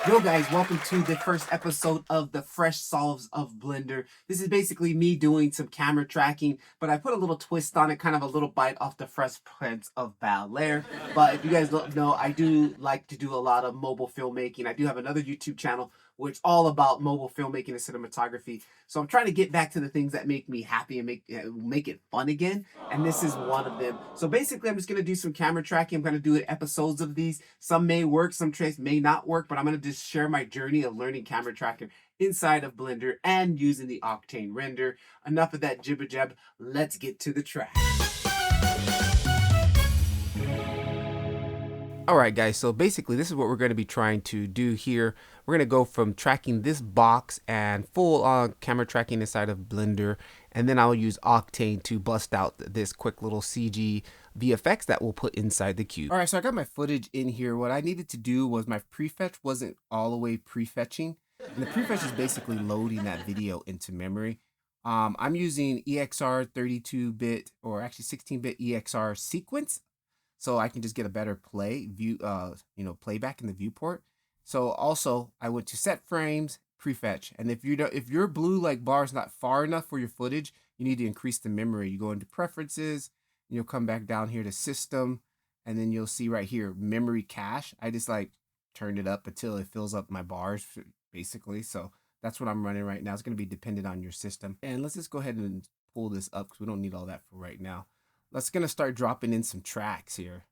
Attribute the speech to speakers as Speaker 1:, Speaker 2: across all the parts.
Speaker 1: Yo guys, welcome to the first episode of the Fresh Solves of Blender. This is basically me doing some camera tracking, but I put a little twist on it, kind of a little bite off the Fresh Prince of Bel-Air. But if you guys don't know, I do like to do a lot of mobile filmmaking. I do have another YouTube channel which all about mobile filmmaking and cinematography. So I'm trying to get back to the things that make me happy and make it fun again. And this is one of them. So basically, I'm just gonna do some camera tracking. I'm gonna do episodes of these. Some may work, some tricks may not work, but I'm gonna just share my journey of learning camera tracking inside of Blender and using the Octane Render. Enough of that jibber jab. Let's get to the track. All right, guys, so basically this is what we're going to be trying to do here. We're going to go from tracking this box and full on camera tracking inside of Blender, and then I'll use Octane to bust out this quick little CG VFX that we'll put inside the cube. All right, so I got my footage in here. What I needed to do was my prefetch wasn't all the way prefetching, and the prefetch is basically loading that video into memory. I'm using EXR 32-bit or actually 16-bit EXR sequence, so I can just get a better playback in the viewport. So also I went to set frames, prefetch, and if your blue like bar is not far enough for your footage, you need to increase the memory. You go into preferences, and you'll come back down here to system, and then you'll see right here memory cache. I just like turned it up until it fills up my bars basically. So that's what I'm running right now. It's going to be dependent on your system. And let's just go ahead and pull this up because we don't need all that for right now. Let's gonna start dropping in some tracks here.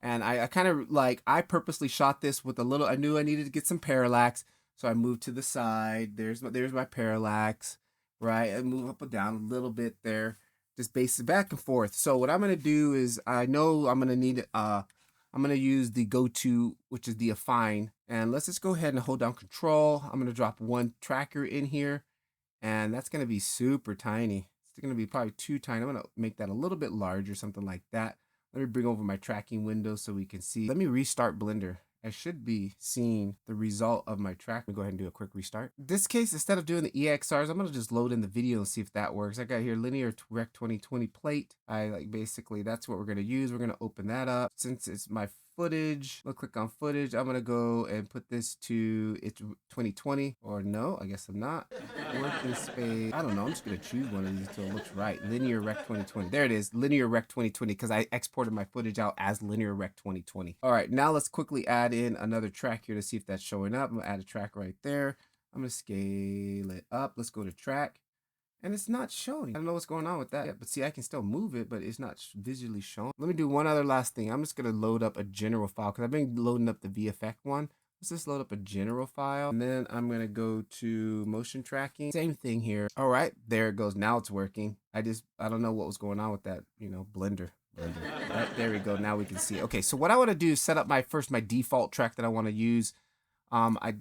Speaker 1: And I kind of like, I purposely shot this with a little, I knew I needed to get some parallax. So I moved to the side. There's my parallax, right? I move up and down a little bit there. Just base it back and forth. So what I'm gonna do is, I know I'm gonna need, I'm gonna use the go-to, which is the affine. And let's just go ahead and hold down control. I'm gonna drop one tracker in here. And that's gonna be super tiny. It's gonna be probably too tiny. I'm gonna make that a little bit larger, something like that. Let me bring over my tracking window so we can see. Let me restart Blender. I should be seeing the result of my track. Let me go ahead and do a quick restart. In this case, instead of doing the EXRs, I'm gonna just load in the video and see if that works. I got here linear rec 2020 plate. Basically that's what we're gonna use. We're gonna open that up. Since it's my footage, we'll click on footage. I'm gonna go and put this to it's 2020, or no, I guess I'm not. Working space. I don't know. I'm just gonna choose one of these until it looks right. Linear rec 2020. There it is. Linear rec 2020 because I exported my footage out as linear rec 2020. All right, now let's quickly add in another track here to see if that's showing up. I'm gonna add a track right there. I'm gonna scale it up. Let's go to track. And it's not showing. I don't know what's going on with that yet, but see, I can still move it, but it's not visually showing. Let me do one other last thing. I'm just gonna load up a general file because I've been loading up the VFX one. Let's just load up a general file, and then I'm gonna go to motion tracking. Same thing here. All right, there it goes. Now it's working. I don't know what was going on with that, Blender. Right, there we go. Now we can see. Okay, so what I want to do is set up my default track that I want to use. I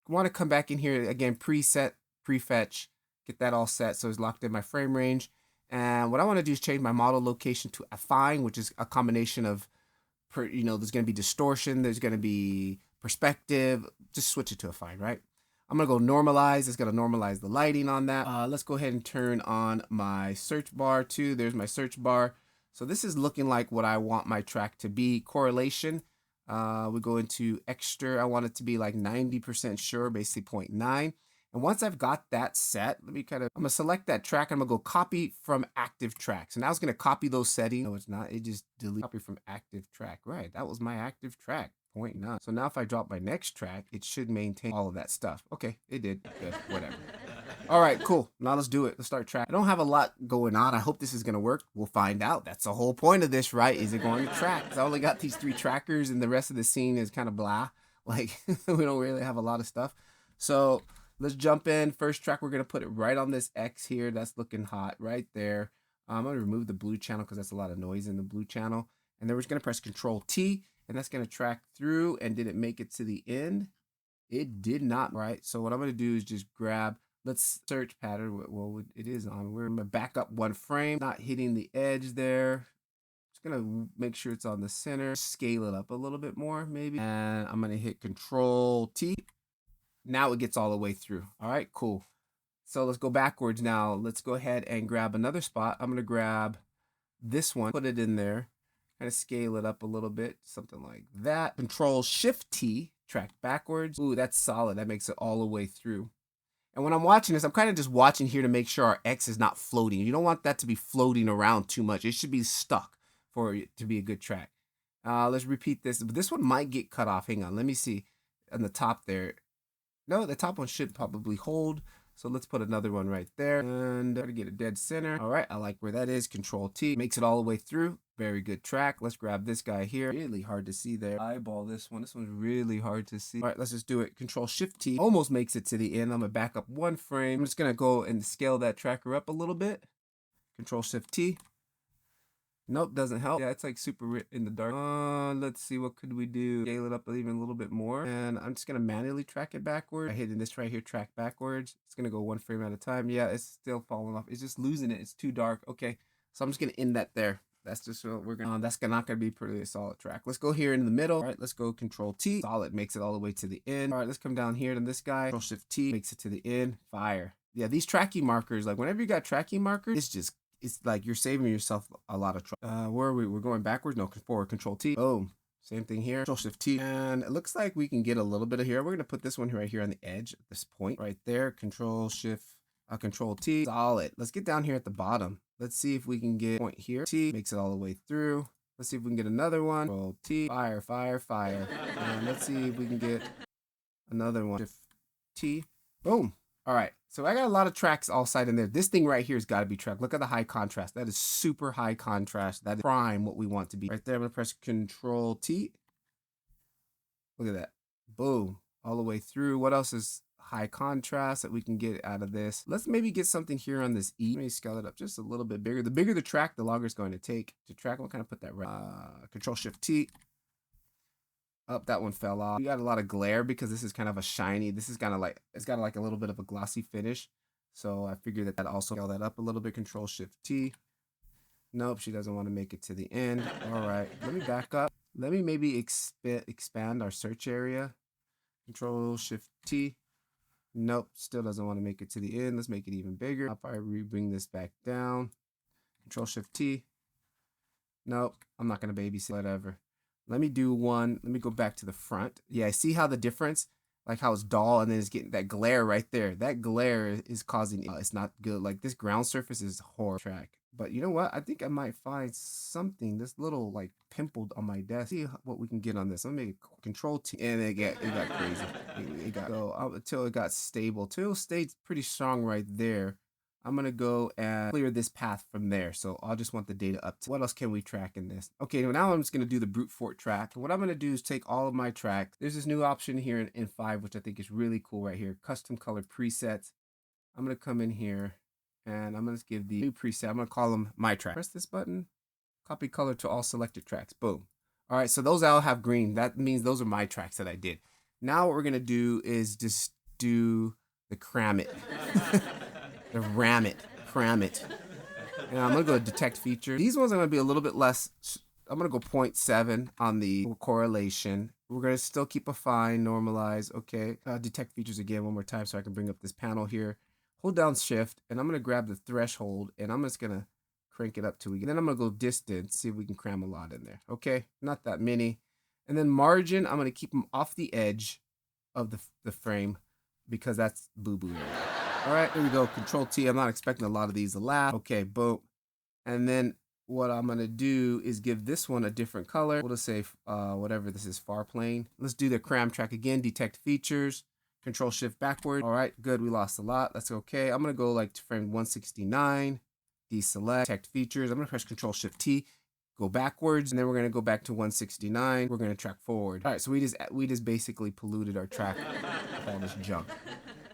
Speaker 1: want to come back in here again, preset, prefetch, get that all set so it's locked in my frame range. And what I want to do is change my model location to affine, which is a combination of, there's going to be distortion, there's going to be perspective. Just switch it to affine, right? I'm going to go normalize. It's going to normalize the lighting on that. Let's go ahead and turn on my search bar too. There's my search bar. So this is looking like what I want my track to be. Correlation. We go into extra. I want it to be like 90% sure, basically 0.9. And once I've got that set, I'm gonna select that track. I'm gonna go copy from active track. So now it's gonna copy those settings. No, it's not. It just delete copy from active track. Right, that was my active track, 0.9. So now if I drop my next track, it should maintain all of that stuff. Okay, it did. Good, whatever. All right, cool. Now let's do it. Let's start track. I don't have a lot going on. I hope this is gonna work. We'll find out. That's the whole point of this, right? Is it going to track? I only got these 3 trackers, and the rest of the scene is kind of blah. Like we don't really have a lot of stuff. So let's jump in. First track, we're gonna put it right on this X here. That's looking hot right there. I'm gonna remove the blue channel because that's a lot of noise in the blue channel. And then we're just gonna press Control T, and that's gonna track through. And did it make it to the end? It did not, right? So what I'm gonna do is just grab, let's search pattern. Well, it is on. We're gonna back up 1 frame, not hitting the edge there. Just gonna make sure it's on the center, scale it up a little bit more maybe. And I'm gonna hit Control T. Now it gets all the way through. All right, cool. So let's go backwards now. Let's go ahead and grab another spot. I'm gonna grab this one, put it in there, kind of scale it up a little bit, something like that. Control Shift T track backwards. Ooh, that's solid. That makes it all the way through. And when I'm watching this, I'm kind of just watching here to make sure our X is not floating. You don't want that to be floating around too much. It should be stuck for it to be a good track. Let's repeat this. This one might get cut off. Hang on. Let me see. On the top there. No, the top one should probably hold. So let's put another one right there and try to get a dead center. All right, I like where that is. Control T makes it all the way through. Very good track. Let's grab this guy here. Really hard to see there. Eyeball this one. This one's really hard to see. All right, let's just do it. Control Shift T almost makes it to the end. I'm gonna back up one frame. I'm just gonna go and scale that tracker up a little bit. Control Shift T. Nope, doesn't help. Yeah, it's like super in the dark. Let's see, what could we do? Scale it up even a little bit more. And I'm just gonna manually track it backwards. I hit this right here, track backwards. It's gonna go one frame at a time. Yeah, it's still falling off. It's just losing it. It's too dark. Okay, so I'm just gonna end that there. That's just what we're gonna, that's not gonna be pretty solid track. Let's go here in the middle. All right, let's go Control T. Solid makes it all the way to the end. All right, let's come down here to this guy. Control Shift T makes it to the end. Fire. Yeah, these tracking markers, like whenever you got tracking markers, it's like you're saving yourself a lot of trouble. Where are we? We're going backwards? No, forward. Control T. Boom. Same thing here. Control Shift T. And it looks like we can get a little bit of here. We're going to put this one right here on the edge at this point right there. Control Shift, Control T. Solid. Let's get down here at the bottom. Let's see if we can get a point here. T makes it all the way through. Let's see if we can get another one. Control T. Fire, fire, fire. And let's see if we can get another one. Shift T. Boom. All right, so I got a lot of tracks all side in there. This thing right here has got to be tracked. Look at the high contrast. That is super high contrast. That is prime what we want to be. Right there, I'm going to press Control T. Look at that. Boom. All the way through. What else is high contrast that we can get out of this? Let's maybe get something here on this E. Let me scale it up just a little bit bigger. The bigger the track, the longer it's going to take to track. We'll kind of put that right. Control Shift T. Oh, that one fell off. We got a lot of glare because this is kind of a shiny. This is kind of like, it's got like a little bit of a glossy finish. So I figured that also scale that up a little bit. Control Shift T. Nope, she doesn't want to make it to the end. All right, let me back up. Let me maybe expand our search area. Control Shift T. Nope, still doesn't want to make it to the end. Let's make it even bigger. I'll probably bring this back down. Control Shift T. Nope, I'm not going to babysit, whatever. Let me do one. Let me go back to the front. Yeah, see how the difference, like how it's dull and then it's getting that glare right there. That glare is causing, it's not good. Like this ground surface is horrible track. But you know what? I think I might find something, this little like pimpled on my desk. See what we can get on this. Let me make Control T, and it got crazy. It got go until it got stable. Till it stayed pretty strong right there. I'm going to go and clear this path from there. So I'll just want the data up to. What else can we track in this? Okay, now I'm just going to do the brute force track. What I'm going to do is take all of my tracks. There's this new option here in 5, which I think is really cool right here. Custom color presets. I'm going to come in here and I'm going to give the new preset. I'm going to call them my track. Press this button, copy color to all selected tracks. Boom. All right, so those all have green. That means those are my tracks that I did. Now what we're going to do is just do the cram it. The cram it. And I'm going to go to detect feature. These ones are going to be a little bit less. I'm going to go 0.7 on the correlation. We're going to still keep a fine, normalize. Okay. Detect features again one more time so I can bring up this panel here. Hold down shift and I'm going to grab the threshold and I'm just going to crank it up to again. Then I'm going to go distance, see if we can cram a lot in there. Okay. Not that many. And then margin, I'm going to keep them off the edge of the frame because that's boo-boo. All right, here we go. Control T. I'm not expecting a lot of these to last. Okay, boom. And then what I'm going to do is give this one a different color. We'll just say whatever this is, far plane. Let's do the cram track again. Detect features. Control Shift backward. All right, good. We lost a lot. That's okay. I'm going to go like to frame 169. Deselect. Detect features. I'm going to press Control Shift T. Go backwards. And then we're going to go back to 169. We're going to track forward. All right, so we just basically polluted our track with all this junk.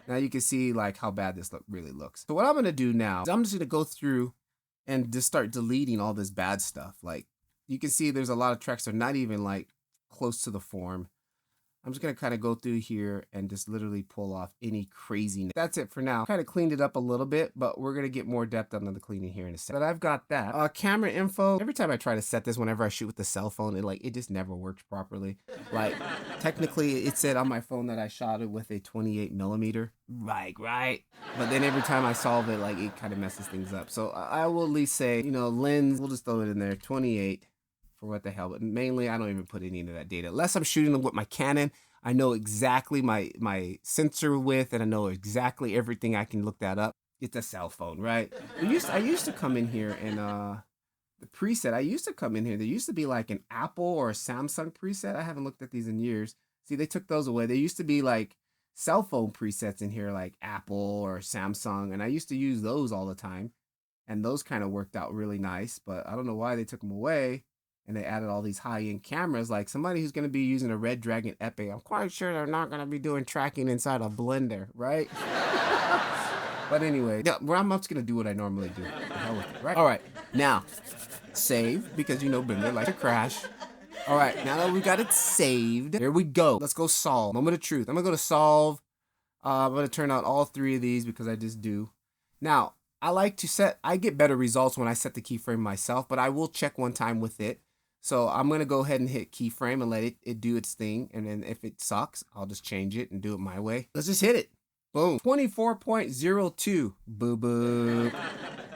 Speaker 1: Now you can see like how bad this really looks. So what I'm going to do now is I'm just going to go through and just start deleting all this bad stuff. Like you can see there's a lot of tracks that are not even like close to the form. I'm just going to kind of go through here and just literally pull off any craziness. That's it for now. Kind of cleaned it up a little bit, but we're going to get more depth on the cleaning here in a second. But I've got that. Camera info. Every time I try to set this, whenever I shoot with the cell phone, it just never works properly. Like technically it said on my phone that I shot it with a 28mm. Right. But then every time I solve it, like it kind of messes things up. So I will at least say, lens, we'll just throw it in there, 28. For what the hell, but mainly I don't even put any of that data unless I'm shooting them with my Canon. I know exactly my sensor width, and I know exactly everything. I can look that up. It's a cell phone, right? I used to come in here and the preset. I used to come in here. There used to be like an Apple or a Samsung preset. I haven't looked at these in years. See, they took those away. There used to be like cell phone presets in here, like Apple or Samsung, and I used to use those all the time, and those kind of worked out really nice. But I don't know why they took them away, and they added all these high-end cameras. Like somebody who's going to be using a Red Dragon Epi, I'm quite sure they're not going to be doing tracking inside a blender, right? But anyway, yeah, I'm just going to do what I normally do. The hell with it, right? All right, now save, because you know Blender likes to crash. All right, now that we got it saved, here we go. Let's go solve. Moment of truth. I'm gonna go to solve. I'm gonna turn out all three of these because I just do. Now, I get better results when I set the keyframe myself, but I will check one time with it. So I'm gonna go ahead and hit keyframe and let it do its thing. And then if it sucks, I'll just change it and do it my way. Let's just hit it. Boom. 24.02. Boo boo.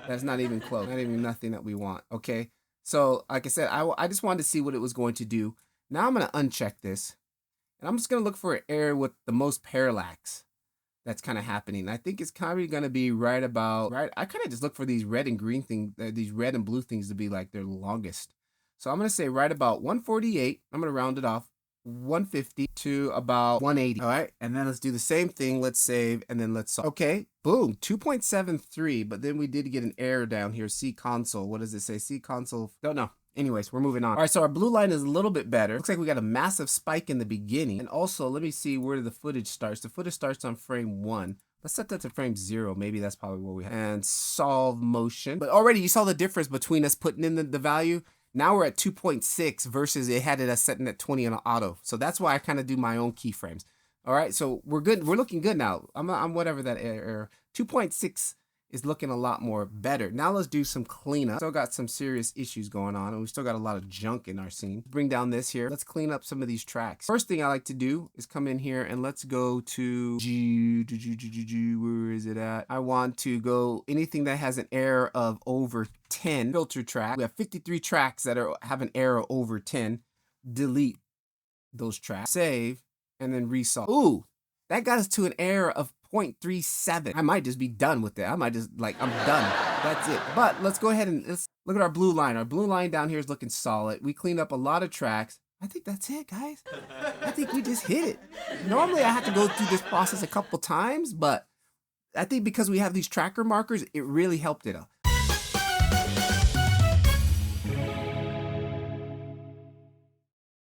Speaker 1: That's not even close. Not even nothing that we want. Okay. So like I said, I just wanted to see what it was going to do. Now I'm going to uncheck this. And I'm just going to look for an area with the most parallax that's kind of happening. I think it's kind of going to be right. I kind of just look for these red and green things, these red and blue things to be like their longest. So I'm going to say right about 148. I'm going to round it off. 150 to about 180. All right. And then let's do the same thing. Let's save and then let's solve. Okay. Boom. 2.73. But then we did get an error down here. See console. What does it say? See console. Don't know. Anyways, we're moving on. All right. So our blue line is a little bit better. Looks like we got a massive spike in the beginning. And also, let me see where the footage starts. The footage starts on frame 1. Let's set that to frame 0. Maybe that's probably what we have. And solve motion. But already you saw the difference between us putting in the value. Now we're at 2.6 versus it had it as setting at 20 on auto. So that's why I kind of do my own keyframes. All right, so we're good. We're looking good now. I'm whatever that error. 2.6 is looking a lot more better. Now let's do some cleanup. Still got some serious issues going on, and we still got a lot of junk in our scene. Bring down this here. Let's clean up some of these tracks. First thing I like to do is come in here and let's go to where is it at? I want to go anything that has an error of over 10. Filter track. We have 53 tracks that have an error over 10. Delete those tracks. Save and then resolve. Ooh, that got us to an error of 0.37. I might just be done with it. I might just I'm done. That's it. But let's go ahead and let's look at our blue line. Our blue line down here is looking solid. We cleaned up a lot of tracks. I think that's it, guys. I think we just hit it. Normally I have to go through this process a couple times, but I think because we have these tracker markers, it really helped it out.